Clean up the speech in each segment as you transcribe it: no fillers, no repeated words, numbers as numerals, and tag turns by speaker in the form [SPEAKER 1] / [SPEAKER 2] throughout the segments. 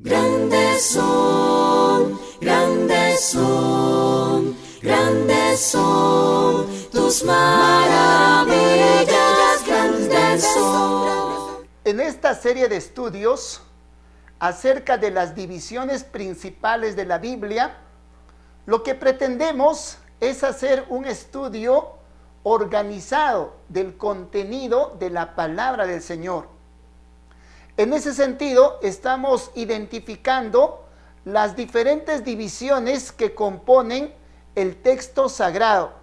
[SPEAKER 1] Grandes son, grandes son, grandes son tus maravillas, grandes son.
[SPEAKER 2] En esta serie de estudios acerca de las divisiones principales de la Biblia, lo que pretendemos es hacer un estudio organizado del contenido de la palabra del Señor. En ese sentido, estamos identificando las diferentes divisiones que componen el texto sagrado.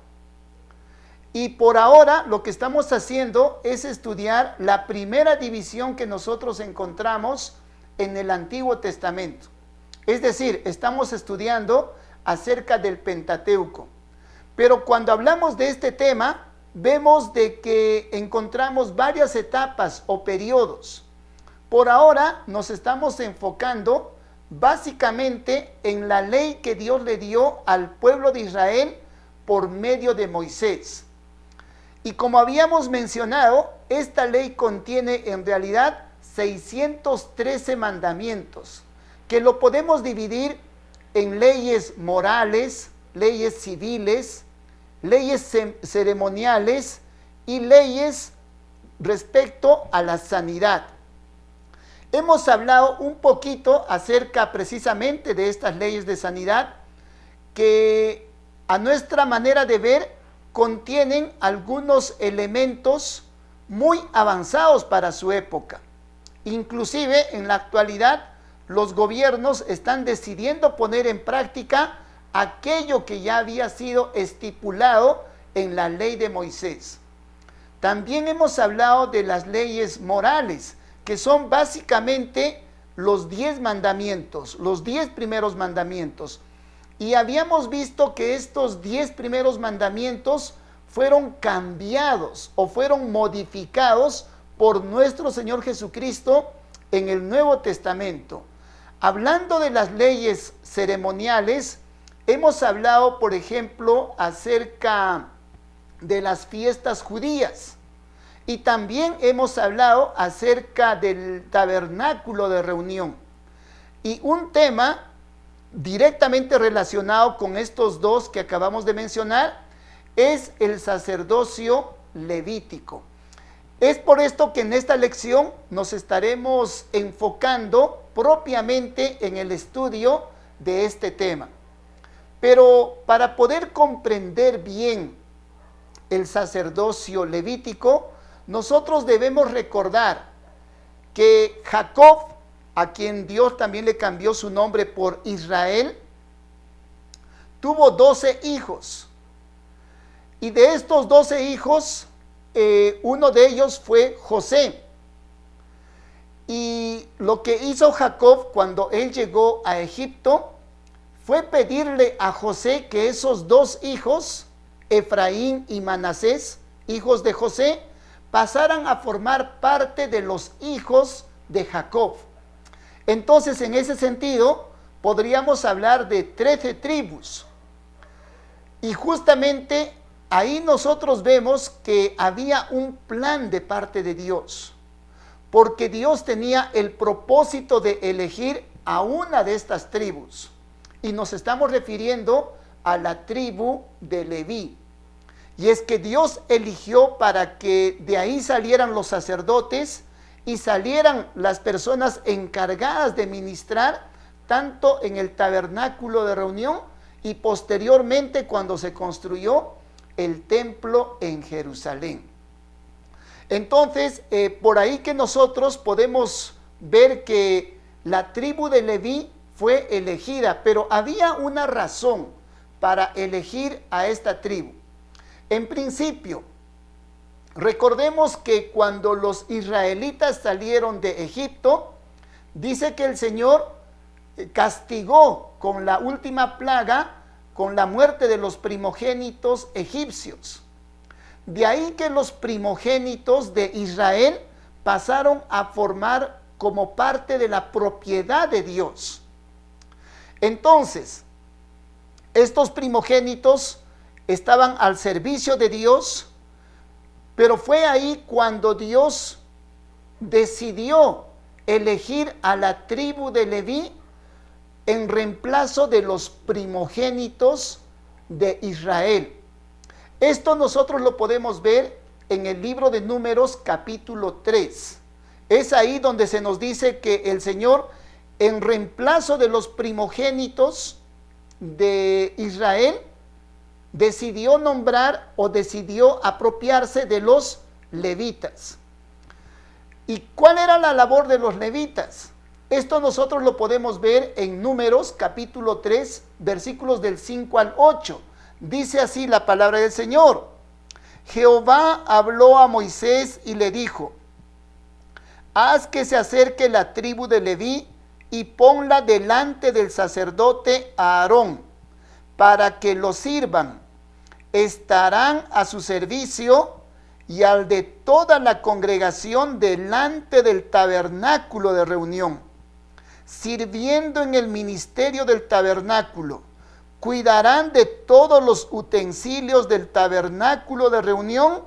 [SPEAKER 2] Y por ahora lo que estamos haciendo es estudiar la primera división que nosotros encontramos en el Antiguo Testamento. Es decir, estamos estudiando acerca del Pentateuco. Pero cuando hablamos de este tema, vemos de que encontramos varias etapas o periodos. Por ahora nos estamos enfocando básicamente en la ley que Dios le dio al pueblo de Israel por medio de Moisés. Y como habíamos mencionado, esta ley contiene en realidad 613 mandamientos, que lo podemos dividir en leyes morales, leyes civiles, leyes ceremoniales y leyes respecto a la sanidad. Hemos hablado un poquito acerca precisamente de estas leyes de sanidad que a nuestra manera de ver contienen algunos elementos muy avanzados para su época. Inclusive en la actualidad los gobiernos están decidiendo poner en práctica aquello que ya había sido estipulado en la ley de Moisés. También hemos hablado de las leyes morales, que son básicamente los 10 mandamientos, los 10 primeros mandamientos. Y habíamos visto que estos 10 primeros mandamientos fueron cambiados o fueron modificados por nuestro Señor Jesucristo en el Nuevo Testamento. Hablando de las leyes ceremoniales, hemos hablado, por ejemplo, acerca de las fiestas judías. Y también hemos hablado acerca del tabernáculo de reunión. Y un tema directamente relacionado con estos dos que acabamos de mencionar es el sacerdocio levítico. Es por esto que en esta lección nos estaremos enfocando propiamente en el estudio de este tema. Pero para poder comprender bien el sacerdocio levítico, nosotros debemos recordar que Jacob, a quien Dios también le cambió su nombre por Israel, tuvo 12 hijos. Y de estos 12 hijos, uno de ellos fue José. Y lo que hizo Jacob cuando él llegó a Egipto fue pedirle a José que esos dos hijos, Efraín y Manasés, hijos de José, pasaran a formar parte de los hijos de Jacob. Entonces, en ese sentido, podríamos hablar de 13 tribus. Y justamente ahí nosotros vemos que había un plan de parte de Dios, porque Dios tenía el propósito de elegir a una de estas tribus. Y nos estamos refiriendo a la tribu de Leví. Y es que Dios eligió para que de ahí salieran los sacerdotes y salieran las personas encargadas de ministrar tanto en el tabernáculo de reunión y posteriormente cuando se construyó el templo en Jerusalén. Entonces, por ahí que nosotros podemos ver que la tribu de Leví fue elegida, pero había una razón para elegir a esta tribu. En principio, recordemos que cuando los israelitas salieron de Egipto, dice que el Señor castigó con la última plaga, con la muerte de los primogénitos egipcios. De ahí que los primogénitos de Israel pasaron a formar como parte de la propiedad de Dios. Entonces, estos primogénitos estaban al servicio de Dios, pero fue ahí cuando Dios decidió elegir a la tribu de Leví en reemplazo de los primogénitos de Israel. Esto nosotros lo podemos ver en el libro de Números capítulo 3. Es ahí donde se nos dice que el Señor, en reemplazo de los primogénitos de Israel, decidió nombrar o decidió apropiarse de los levitas. ¿Y cuál era la labor de los levitas? Esto nosotros lo podemos ver en Números capítulo 3, versículos del 5 al 8. Dice así la palabra del Señor: Jehová habló a Moisés y le dijo: haz que se acerque la tribu de Leví y ponla delante del sacerdote Aarón, para que lo sirvan. Estarán a su servicio y al de toda la congregación delante del tabernáculo de reunión, sirviendo en el ministerio del tabernáculo. Cuidarán de todos los utensilios del tabernáculo de reunión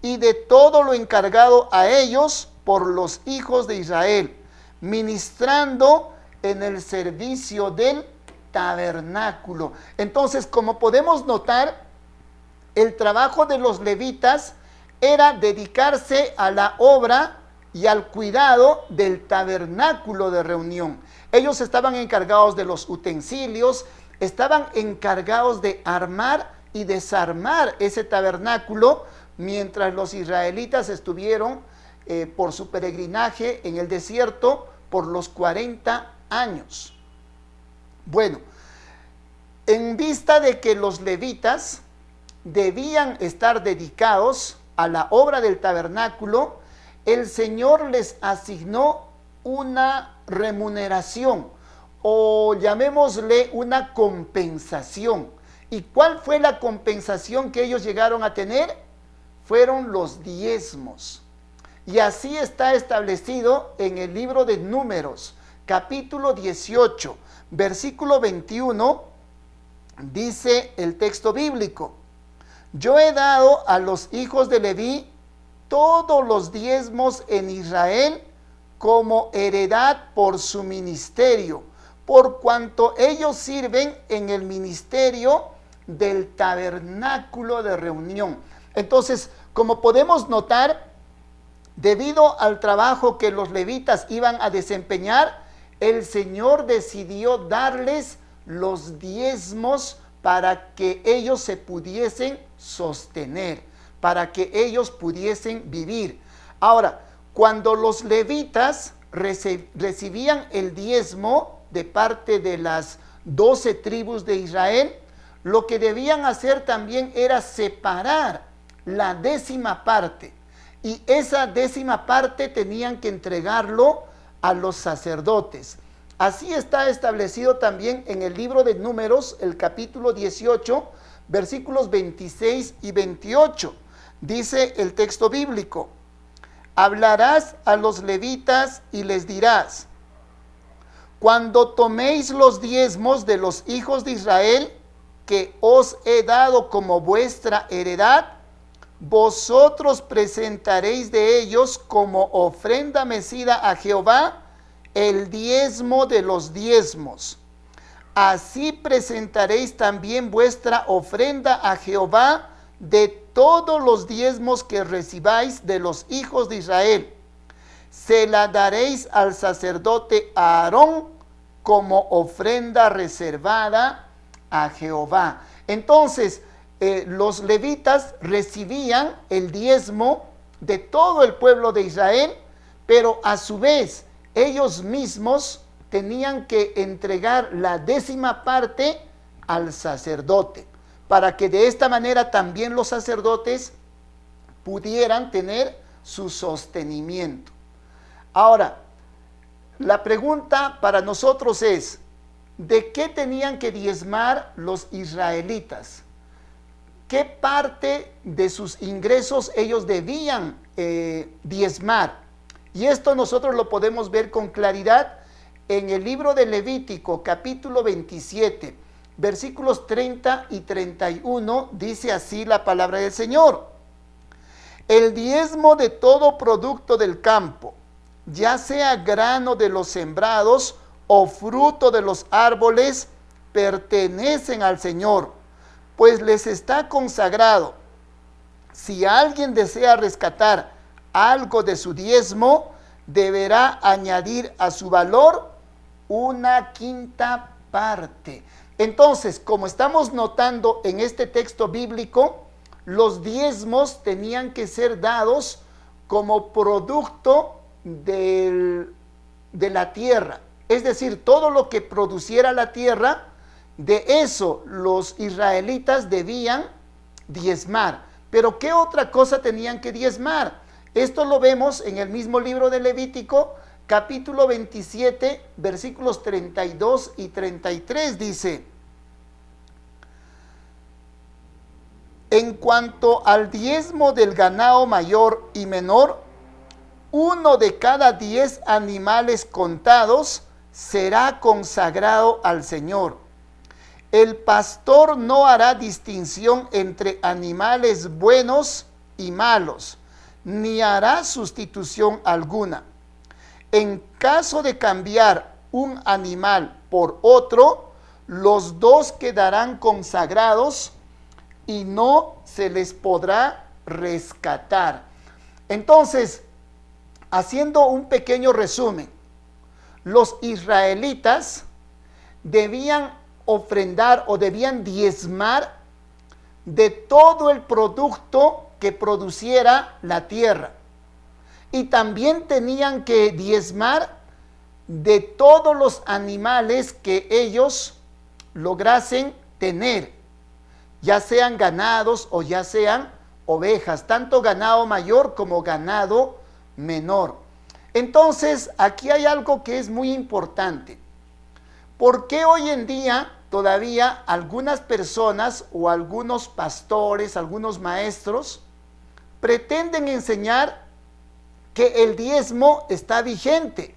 [SPEAKER 2] y de todo lo encargado a ellos por los hijos de Israel, ministrando en el servicio del tabernáculo. Entonces, como podemos notar, el trabajo de los levitas era dedicarse a la obra y al cuidado del tabernáculo de reunión. Ellos estaban encargados de los utensilios, estaban encargados de armar y desarmar ese tabernáculo mientras los israelitas estuvieron por su peregrinaje en el desierto por los 40 años. Bueno, en vista de que los levitas debían estar dedicados a la obra del tabernáculo, el Señor les asignó una remuneración, o llamémosle una compensación. ¿Y cuál fue la compensación que ellos llegaron a tener? Fueron los diezmos. Y así está establecido en el libro de Números, capítulo 18, versículo 21, dice el texto bíblico: yo he dado a los hijos de Leví todos los diezmos en Israel como heredad por su ministerio, por cuanto ellos sirven en el ministerio del tabernáculo de reunión. Entonces, como podemos notar, debido al trabajo que los levitas iban a desempeñar, el Señor decidió darles los diezmos para que ellos se pudiesen sostener, para que ellos pudiesen vivir. Ahora, cuando los levitas recibían el diezmo de parte de las 12 tribus de Israel, lo que debían hacer también era separar la 10ª parte, y esa 10ª parte tenían que entregarlo a los sacerdotes. Así está establecido también en el libro de Números, el capítulo 18, versículos 26 y 28. Dice el texto bíblico: hablarás a los levitas y les dirás: cuando toméis los diezmos de los hijos de Israel, que os he dado como vuestra heredad, vosotros presentaréis de ellos como ofrenda mecida a Jehová el diezmo de los diezmos. Así presentaréis también vuestra ofrenda a Jehová de todos los diezmos que recibáis de los hijos de Israel. Se la daréis al sacerdote Aarón como ofrenda reservada a Jehová. Entonces, los levitas recibían el diezmo de todo el pueblo de Israel, pero a su vez ellos mismos tenían que entregar la 10ª parte al sacerdote, para que de esta manera también los sacerdotes pudieran tener su sostenimiento. Ahora, la pregunta para nosotros es: ¿de qué tenían que diezmar los israelitas? ¿Qué parte de sus ingresos ellos debían diezmar? Y esto nosotros lo podemos ver con claridad en el libro de Levítico, capítulo 27, versículos 30 y 31, dice así la palabra del Señor: el diezmo de todo producto del campo, ya sea grano de los sembrados o fruto de los árboles, pertenecen al Señor, pues les está consagrado. Si alguien desea rescatar algo de su diezmo, deberá añadir a su valor una quinta parte. Entonces, como estamos notando en este texto bíblico, los diezmos tenían que ser dados como producto de la tierra. Es decir, todo lo que produciera la tierra, de eso los israelitas debían diezmar. Pero ¿qué otra cosa tenían que diezmar? Esto lo vemos en el mismo libro de Levítico, capítulo 27, versículos 32 y 33, dice: en cuanto al diezmo del ganado mayor y menor, 1 de cada 10 animales contados será consagrado al Señor. El pastor no hará distinción entre animales buenos y malos, ni hará sustitución alguna. En caso de cambiar un animal por otro, los dos quedarán consagrados y no se les podrá rescatar. Entonces, haciendo un pequeño resumen, los israelitas debían ofrendar o debían diezmar de todo el producto que produciera la tierra. Y también tenían que diezmar de todos los animales que ellos lograsen tener, ya sean ganados o ya sean ovejas, tanto ganado mayor como ganado menor. Entonces, aquí hay algo que es muy importante. ¿Por qué hoy en día todavía algunas personas o algunos pastores, algunos maestros, pretenden enseñar que el diezmo está vigente?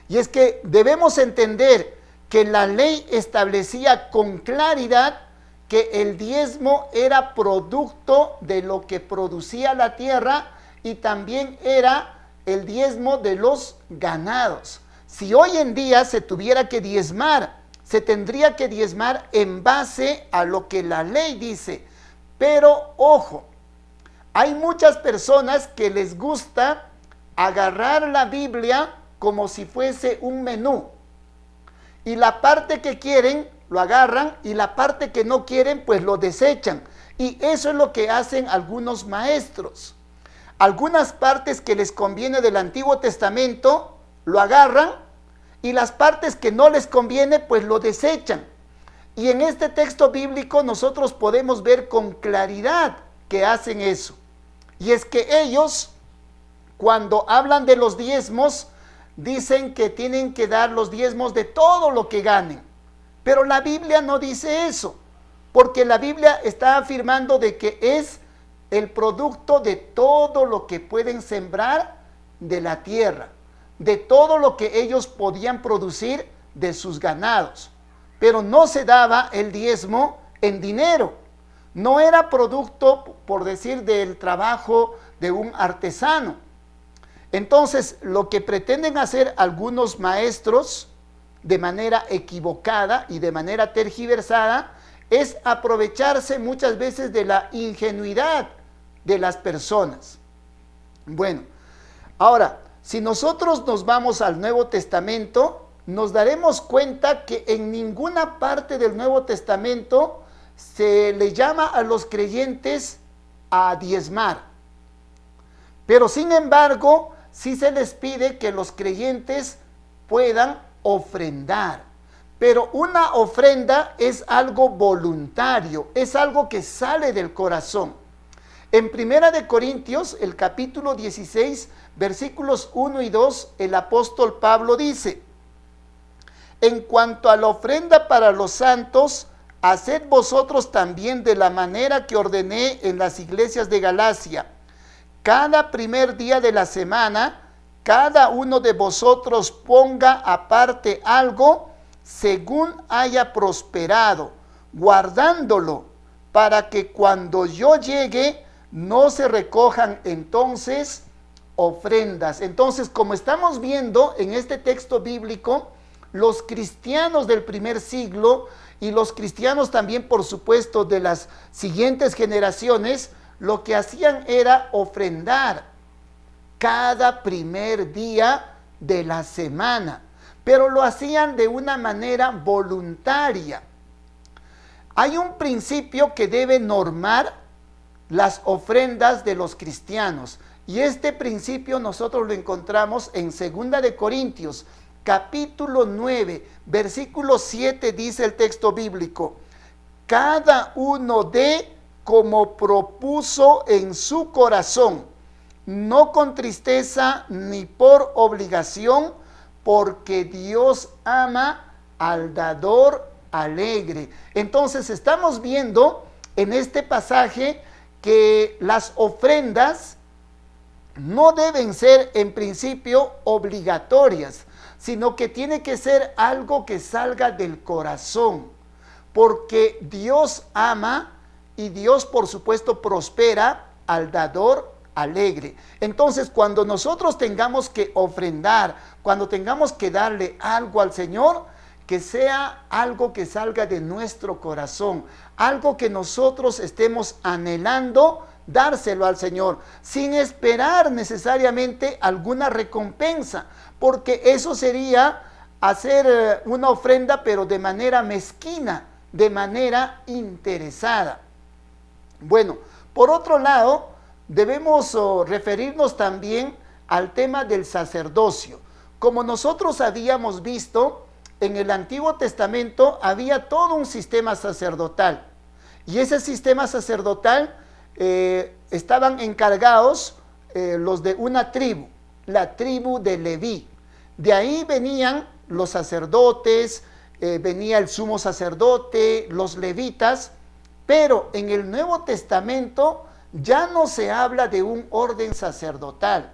[SPEAKER 2] Y es que debemos entender que la ley establecía con claridad que el diezmo era producto de lo que producía la tierra y también era el diezmo de los ganados. Si hoy en día se tuviera que diezmar, se tendría que diezmar en base a lo que la ley dice. Pero ojo, hay muchas personas que les gusta agarrar la Biblia como si fuese un menú. Y la parte que quieren lo agarran y la parte que no quieren pues lo desechan. Y eso es lo que hacen algunos maestros. Algunas partes que les conviene del Antiguo Testamento lo agarran y las partes que no les conviene pues lo desechan. Y en este texto bíblico nosotros podemos ver con claridad que hacen eso. Y es que ellos, cuando hablan de los diezmos, dicen que tienen que dar los diezmos de todo lo que ganen. Pero la Biblia no dice eso, porque la Biblia está afirmando de que es el producto de todo lo que pueden sembrar de la tierra, de todo lo que ellos podían producir de sus ganados. Pero no se daba el diezmo en dinero, no era producto, por decir, del trabajo de un artesano. Entonces, lo que pretenden hacer algunos maestros de manera equivocada y de manera tergiversada es aprovecharse muchas veces de la ingenuidad de las personas. Bueno, ahora, si nosotros nos vamos al Nuevo Testamento, nos daremos cuenta que en ninguna parte del Nuevo Testamento se le llama a los creyentes a diezmar. Pero sin embargo, sí se les pide que los creyentes puedan ofrendar. Pero una ofrenda es algo voluntario, es algo que sale del corazón. En 1 de Corintios, el capítulo 16, versículos 1 y 2, el apóstol Pablo dice: en cuanto a la ofrenda para los santos, haced vosotros también de la manera que ordené en las iglesias de Galacia. Cada primer día de la semana, cada uno de vosotros ponga aparte algo según haya prosperado, guardándolo, para que cuando yo llegue no se recojan entonces ofrendas. Entonces, como estamos viendo en este texto bíblico, los cristianos del primer siglo y los cristianos también, por supuesto, de las siguientes generaciones, lo que hacían era ofrendar cada primer día de la semana, pero lo hacían de una manera voluntaria. Hay un principio que debe normar las ofrendas de los cristianos, y este principio nosotros lo encontramos en 2 de Corintios, capítulo 9, versículo 7, dice el texto bíblico: cada uno dé como propuso en su corazón, no con tristeza ni por obligación, porque Dios ama al dador alegre. Entonces estamos viendo en este pasaje que las ofrendas no deben ser en principio obligatorias, sino que tiene que ser algo que salga del corazón, porque Dios ama y Dios, por supuesto, prospera al dador alegre. Entonces, cuando nosotros tengamos que ofrendar, cuando tengamos que darle algo al Señor, que sea algo que salga de nuestro corazón, algo que nosotros estemos anhelando dárselo al Señor, sin esperar necesariamente alguna recompensa, porque eso sería hacer una ofrenda, pero de manera mezquina, de manera interesada. Bueno, por otro lado, debemos referirnos también al tema del sacerdocio. Como nosotros habíamos visto, en el Antiguo Testamento había todo un sistema sacerdotal, y ese sistema sacerdotal estaban encargados los de una tribu, la tribu de Leví. De ahí venían los sacerdotes, venía el sumo sacerdote, los levitas, pero en el Nuevo Testamento ya no se habla de un orden sacerdotal,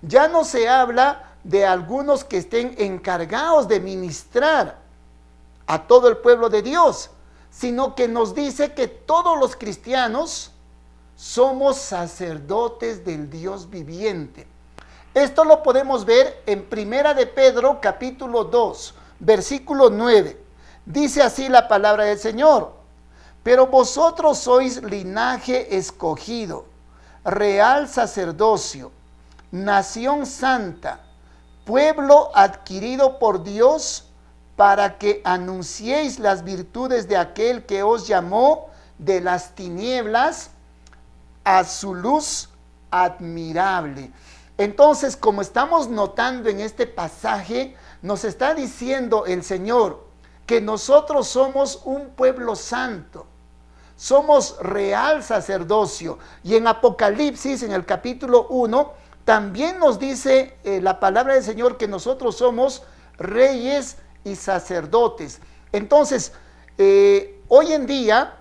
[SPEAKER 2] ya no se habla de algunos que estén encargados de ministrar a todo el pueblo de Dios, sino que nos dice que todos los cristianos somos sacerdotes del Dios viviente. Esto lo podemos ver en Primera de Pedro, capítulo 2, versículo 9. Dice así la palabra del Señor: pero vosotros sois linaje escogido, real sacerdocio, nación santa, pueblo adquirido por Dios, para que anunciéis las virtudes de aquel que os llamó de las tinieblas a su luz admirable. Entonces, como estamos notando en este pasaje, nos está diciendo el Señor que nosotros somos un pueblo santo, somos real sacerdocio. Y en Apocalipsis, en el capítulo 1, también nos dice la palabra del Señor que nosotros somos reyes y sacerdotes. Entonces, hoy en día,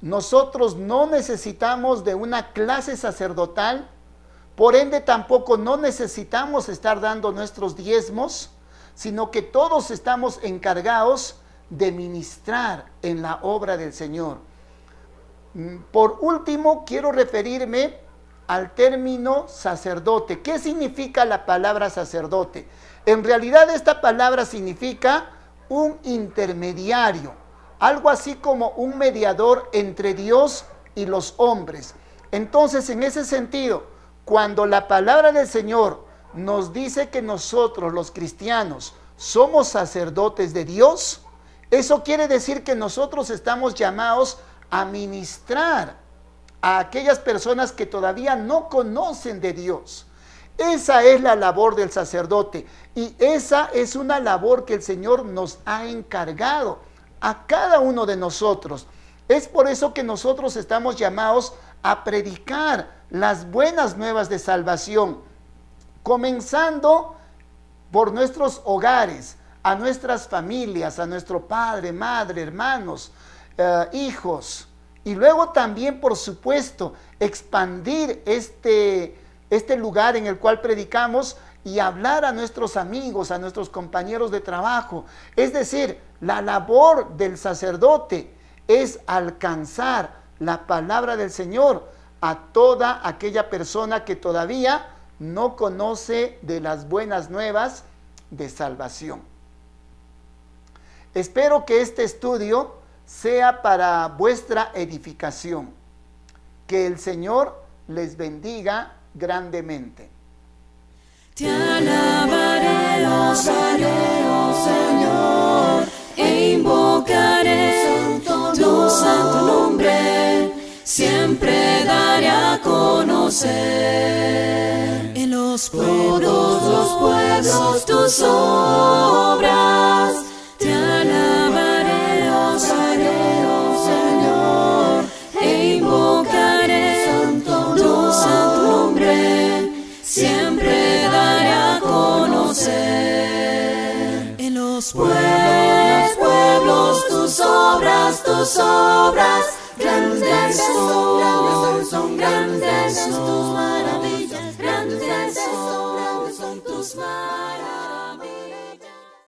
[SPEAKER 2] nosotros no necesitamos de una clase sacerdotal, por ende tampoco no necesitamos estar dando nuestros diezmos, sino que todos estamos encargados de ministrar en la obra del Señor. Por último, quiero referirme al término sacerdote. ¿Qué significa la palabra sacerdote? En realidad esta palabra significa un intermediario, algo así como un mediador entre Dios y los hombres. Entonces, en ese sentido, cuando la palabra del Señor nos dice que nosotros los cristianos somos sacerdotes de Dios, eso quiere decir que nosotros estamos llamados a ministrar a aquellas personas que todavía no conocen de Dios. Esa es la labor del sacerdote, y esa es una labor que el Señor nos ha encargado a cada uno de nosotros. Es por eso que nosotros estamos llamados a predicar las buenas nuevas de salvación, comenzando por nuestros hogares, a nuestras familias, a nuestro padre, madre, hermanos, hijos, y luego también, por supuesto, expandir este lugar en el cual predicamos y hablar a nuestros amigos, a nuestros compañeros de trabajo. Es decir, la labor del sacerdote es alcanzar la palabra del Señor a toda aquella persona que todavía no conoce de las buenas nuevas de salvación. Espero que este estudio sea para vuestra edificación. Que el Señor les bendiga grandemente.
[SPEAKER 1] Te alabaré, oh Señor, e invocaré tu santo nombre, siempre daré a conocer en todos los pueblos tus obras. Te alabaré, oh Señor, e invocaré tu santo nombre, siempre daré a conocer en los pueblos tus obras, grandes son tus maravillas, grandes son tus maravillas.